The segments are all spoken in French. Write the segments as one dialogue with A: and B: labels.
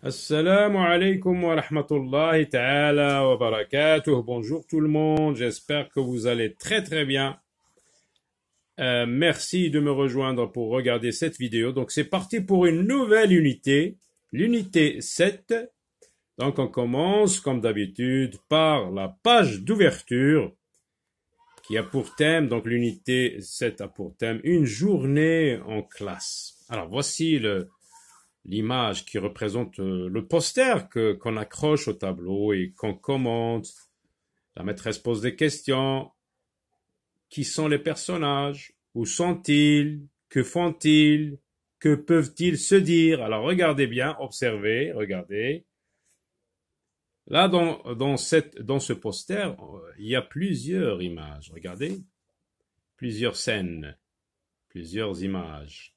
A: Assalamu alaikum wa rahmatullahi ta'ala wa barakatuh. Bonjour tout le monde, j'espère que vous allez très bien. Merci de me rejoindre pour regarder cette vidéo. Donc c'est parti pour une nouvelle unité, l'unité 7. Donc on commence comme d'habitude par la page d'ouverture qui a pour thème, donc l'unité 7 a pour thème une journée en classe. Alors voici l'image qui représente le poster qu'on accroche au tableau et qu'on commente. La maîtresse pose des questions. Qui sont les personnages? Où sont-ils? Que font-ils? Que peuvent-ils se dire? Alors regardez bien, observez, regardez. Là, dans ce poster, il y a plusieurs images. Regardez. Plusieurs scènes, plusieurs images.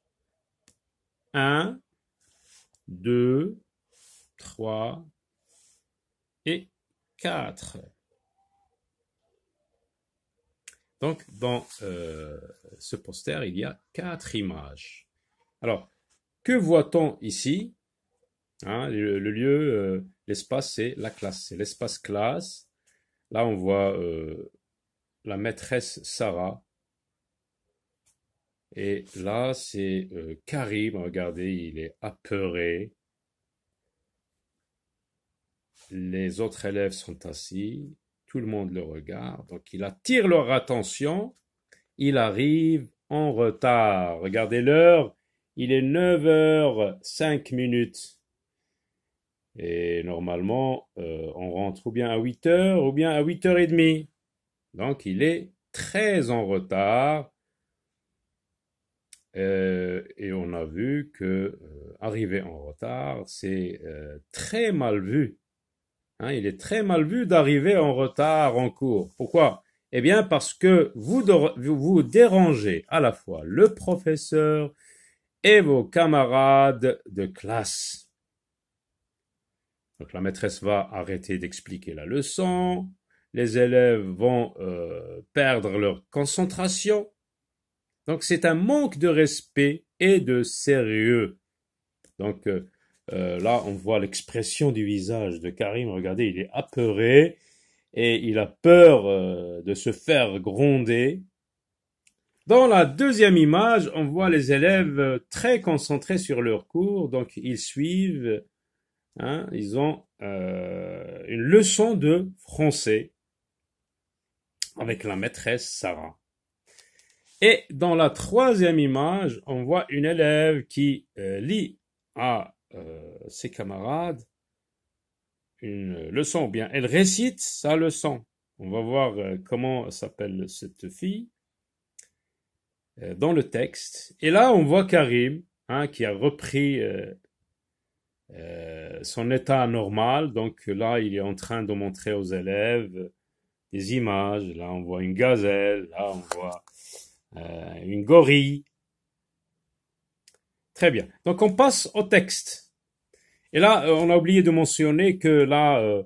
A: 1, 2, 3 et 4. Donc, dans ce poster, il y a 4 images. Alors, que voit-on ici? Le lieu, l'espace, c'est la classe, c'est l'espace classe. Là, on voit la maîtresse Sarah. Et là, c'est Karim, regardez, il est apeuré. Les autres élèves sont assis, tout le monde le regarde, donc il attire leur attention. Il arrive en retard. Regardez l'heure, il est 9h05. Et normalement, on rentre ou bien à 8h ou bien à 8h30. Donc il est très en retard. Et on a vu que arriver en retard, c'est très mal vu. Il est très mal vu d'arriver en retard en cours. Pourquoi? Eh bien parce que vous dérangez à la fois le professeur et vos camarades de classe. Donc la maîtresse va arrêter d'expliquer la leçon, les élèves vont perdre leur concentration. Donc c'est un manque de respect et de sérieux. Donc là, on voit l'expression du visage de Karim. Regardez, il est apeuré et il a peur de se faire gronder. Dans la deuxième image, on voit les élèves très concentrés sur leur cours. Donc ils suivent, ils ont une leçon de français avec la maîtresse Sarah. Et dans la troisième image, on voit une élève qui lit à ses camarades une leçon, ou bien elle récite sa leçon. On va voir comment s'appelle cette fille dans le texte. Et là, on voit Karim, qui a repris son état normal. Donc là, il est en train de montrer aux élèves des images. Là, on voit une gazelle. Là, on voit une gorille. Très bien. Donc, on passe au texte. Et là, on a oublié de mentionner que là,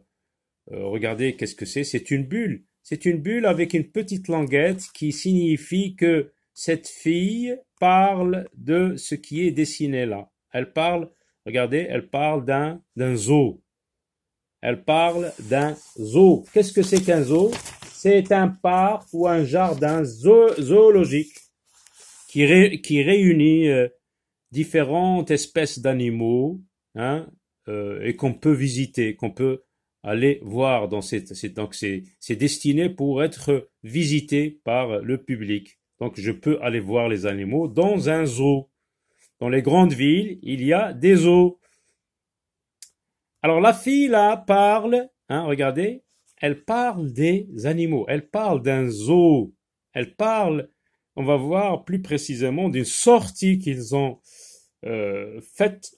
A: regardez, qu'est-ce que c'est? C'est une bulle. C'est une bulle avec une petite languette qui signifie que cette fille parle de ce qui est dessiné là. Elle parle, regardez, elle parle d'un zoo. Elle parle d'un zoo. Qu'est-ce que c'est qu'un zoo? C'est un parc ou un jardin zoologique qui réunit différentes espèces d'animaux, et qu'on peut visiter, qu'on peut aller voir donc c'est destiné pour être visité par le public. Donc je peux aller voir les animaux dans un zoo. Dans les grandes villes, il y a des zoos. Alors la fille là parle, regardez, elle parle des animaux, elle parle d'un zoo, elle parle, on va voir plus précisément d'une sortie qu'ils ont faite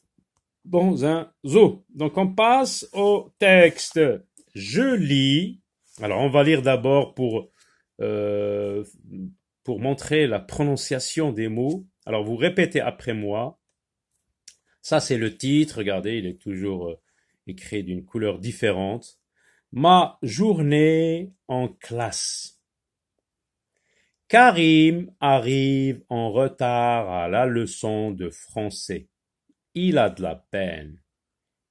A: dans un zoo. Donc on passe au texte. Je lis. Alors on va lire d'abord pour montrer la prononciation des mots. Alors vous répétez après moi. Ça c'est le titre. Regardez, il est toujours écrit d'une couleur différente. Ma journée en classe. Karim arrive en retard à la leçon de français. Il a de la peine.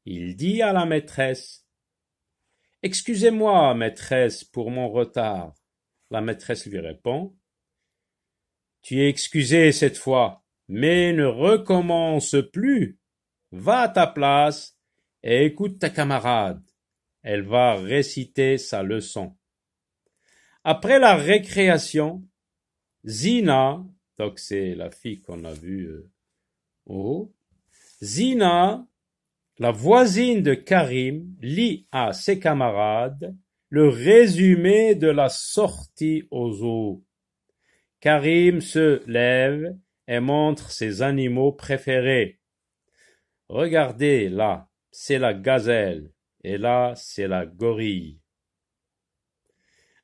A: Il dit à la maîtresse: Excusez-moi, maîtresse, pour mon retard. La maîtresse lui répond: Tu es excusée cette fois, mais ne recommence plus. Va à ta place et écoute ta camarade. Elle va réciter sa leçon. Après la récréation, Zina, donc c'est la fille qu'on a vue en haut, Zina, la voisine de Karim, lit à ses camarades le résumé de la sortie aux eaux. Karim se lève et montre ses animaux préférés. Regardez là, c'est la gazelle, et là, c'est la gorille.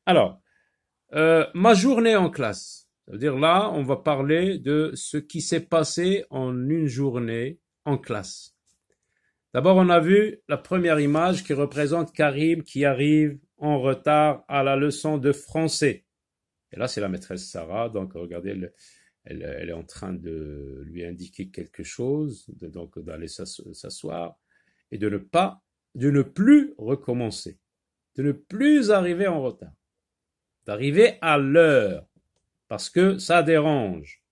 A: Alors, ma journée en classe. Ça veut dire là, on va parler de ce qui s'est passé en une journée en classe. D'abord, on a vu la première image qui représente Karim qui arrive en retard à la leçon de français. Et là, c'est la maîtresse Sarah. Donc, regardez, elle est en train de lui indiquer quelque chose, donc d'aller s'asseoir et de ne plus recommencer, de ne plus arriver en retard, d'arriver à l'heure, parce que ça dérange.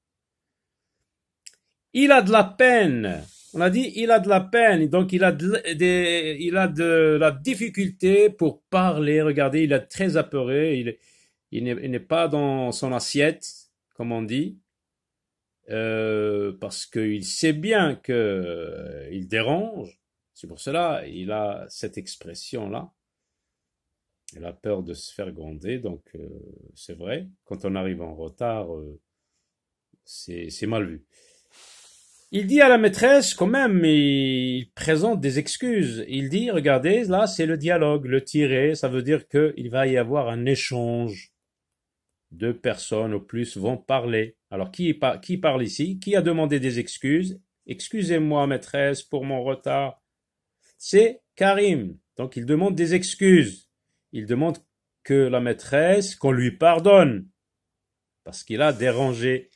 A: Il a de la peine. On a dit il a de la peine, donc il a de la difficulté pour parler. Regardez, il est très apeuré, il n'est pas dans son assiette, comme on dit, parce qu'il sait bien qu'il dérange. C'est pour cela il a cette expression-là. Il a peur de se faire gronder, donc c'est vrai. Quand on arrive en retard, c'est mal vu. Il dit à la maîtresse, quand même, il présente des excuses. Il dit, regardez, là, c'est le dialogue, le tirer, ça veut dire qu'il va y avoir un échange. Deux personnes au plus vont parler. Alors, qui parle ici? Qui a demandé des excuses? Excusez-moi, maîtresse, pour mon retard. C'est Karim. Donc, il demande des excuses. Il demande que la maîtresse, qu'on lui pardonne. Parce qu'il a dérangé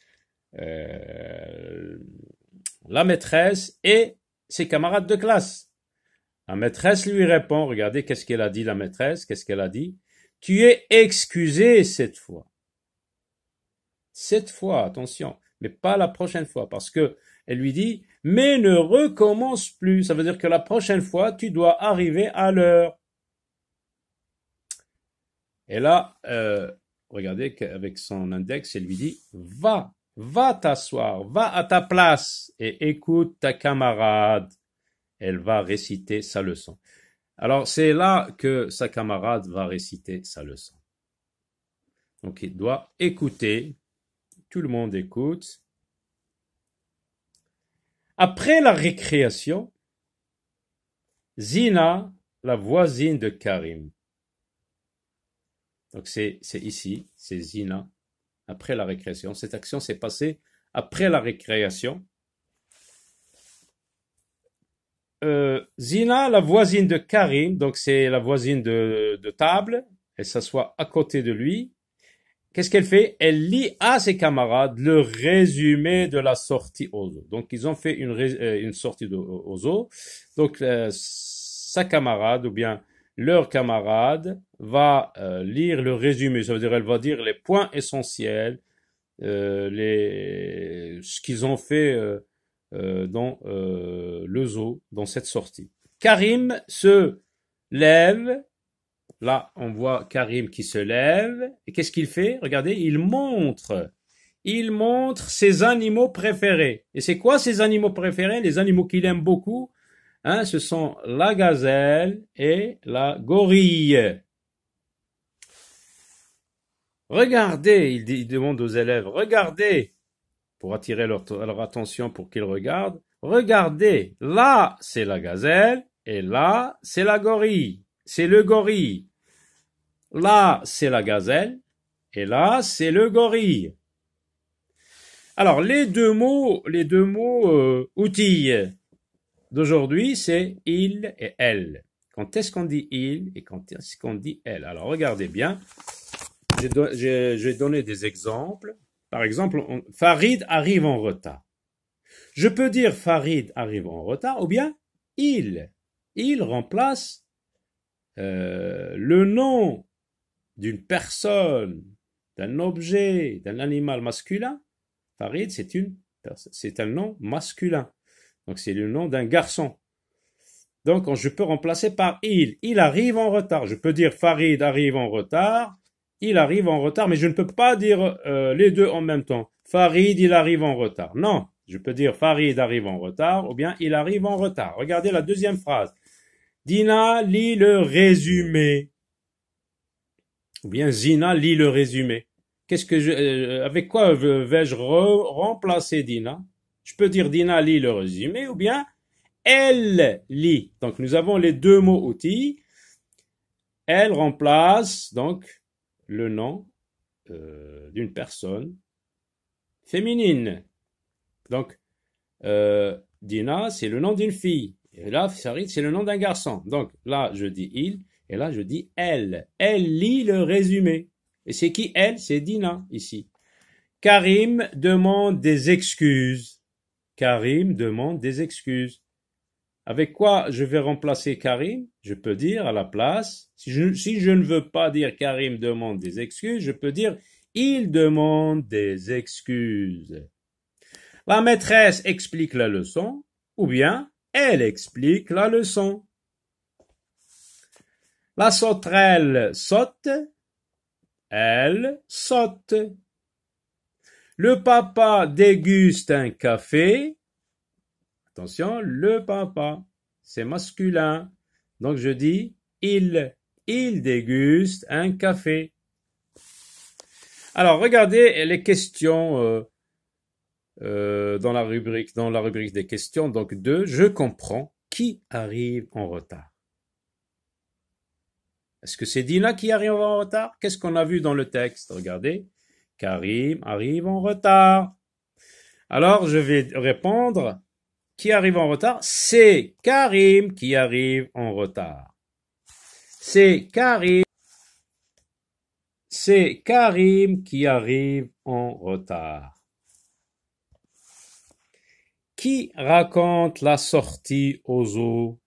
A: la maîtresse et ses camarades de classe. La maîtresse lui répond, regardez qu'est-ce qu'elle a dit la maîtresse, qu'est-ce qu'elle a dit? Tu es excusé cette fois. Cette fois, attention, mais pas la prochaine fois, parce que elle lui dit, mais ne recommence plus. Ça veut dire que la prochaine fois, tu dois arriver à l'heure. Et là, regardez qu'avec son index, elle lui dit, va t'asseoir, va à ta place et écoute ta camarade. Elle va réciter sa leçon. Alors, c'est là que sa camarade va réciter sa leçon. Donc, il doit écouter. Tout le monde écoute. Après la récréation, Zina, la voisine de Karim. Donc, c'est ici, c'est Zina. Après la récréation. Cette action s'est passée après la récréation. Zina, la voisine de Karim, donc c'est la voisine de table, elle s'assoit à côté de lui. Qu'est-ce qu'elle fait? Elle lit à ses camarades le résumé de la sortie aux eaux. Donc ils ont fait une sortie aux eaux. Donc sa camarade ou bien leur camarade va lire le résumé. Ça veut dire elle va dire les points essentiels, ce qu'ils ont fait dans le zoo, dans cette sortie. Karim se lève. Là, on voit Karim qui se lève. Et qu'est-ce qu'il fait? Regardez, il montre ses animaux préférés. Et c'est quoi ses animaux préférés? Les animaux qu'il aime beaucoup, hein, ce sont la gazelle et la gorille. Regardez, il demande aux élèves, regardez, pour attirer leur attention pour qu'ils regardent. Regardez, là, c'est la gazelle et là, c'est la gorille. C'est le gorille. Là, c'est la gazelle et là, c'est le gorille. Alors, les deux mots outils d'aujourd'hui, c'est il et elle. Quand est-ce qu'on dit il et quand est-ce qu'on dit elle? Alors, regardez bien. J'ai donné des exemples. Par exemple, Farid arrive en retard. Je peux dire Farid arrive en retard ou bien il. il remplace le nom d'une personne, d'un objet, d'un animal masculin. Farid, c'est un nom masculin. Donc c'est le nom d'un garçon. Donc je peux remplacer par il. Il arrive en retard. Je peux dire Farid arrive en retard. Il arrive en retard, mais je ne peux pas dire les deux en même temps. Farid, il arrive en retard. Non, je peux dire Farid arrive en retard ou bien il arrive en retard. Regardez la deuxième phrase. Dina lit le résumé. Ou bien Zina lit le résumé. Avec quoi vais-je remplacer Dina? Je peux dire Dina lit le résumé ou bien elle lit. Donc nous avons les deux mots outils. Elle remplace donc le nom d'une personne féminine. Donc Dina c'est le nom d'une fille. Et là Farid c'est le nom d'un garçon. Donc là je dis il et là je dis elle. Elle lit le résumé. Et c'est qui elle? C'est Dina ici. Karim demande des excuses. Karim demande des excuses. Avec quoi je vais remplacer Karim? Je peux dire à la place, si je ne veux pas dire Karim demande des excuses, je peux dire il demande des excuses. La maîtresse explique la leçon ou bien elle explique la leçon. La sauterelle saute, elle saute. Le papa déguste un café. Attention, le papa, c'est masculin. Donc je dis il déguste un café. Alors regardez les questions dans la rubrique des questions. Donc 2, je comprends qui arrive en retard. Est-ce que c'est Dina qui arrive en retard? Qu'est-ce qu'on a vu dans le texte? Regardez, Karim arrive en retard. Alors je vais répondre. Qui arrive en retard? C'est Karim qui arrive en retard. C'est Karim qui arrive en retard. Qui raconte la sortie au zoo?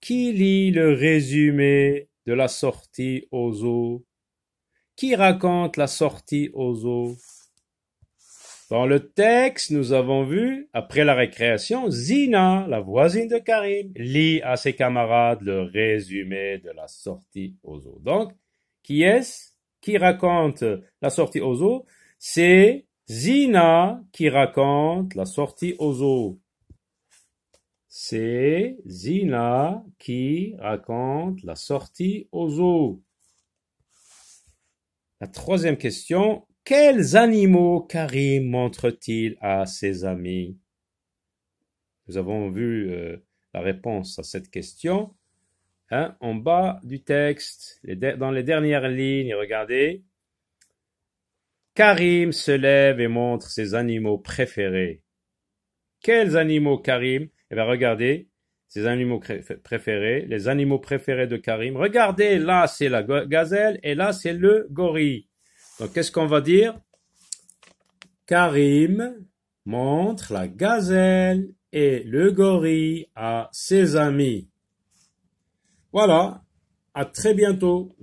A: Qui lit le résumé de la sortie au zoo? Qui raconte la sortie au zoo? Dans le texte, nous avons vu, après la récréation, Zina, la voisine de Karim, lit à ses camarades le résumé de la sortie au zoo. Donc, qui est-ce qui raconte la sortie au zoo? C'est Zina qui raconte la sortie au zoo. C'est Zina qui raconte la sortie au zoo. La troisième question. Quels animaux Karim montre-t-il à ses amis? Nous avons vu la réponse à cette question en bas du texte, dans les dernières lignes. Regardez. Karim se lève et montre ses animaux préférés. Quels animaux Karim? Eh bien regardez, ses animaux préférés, les animaux préférés de Karim. Regardez, là c'est la gazelle et là c'est le gorille. Donc, qu'est-ce qu'on va dire? Karim montre la gazelle et le gorille à ses amis. Voilà, à très bientôt.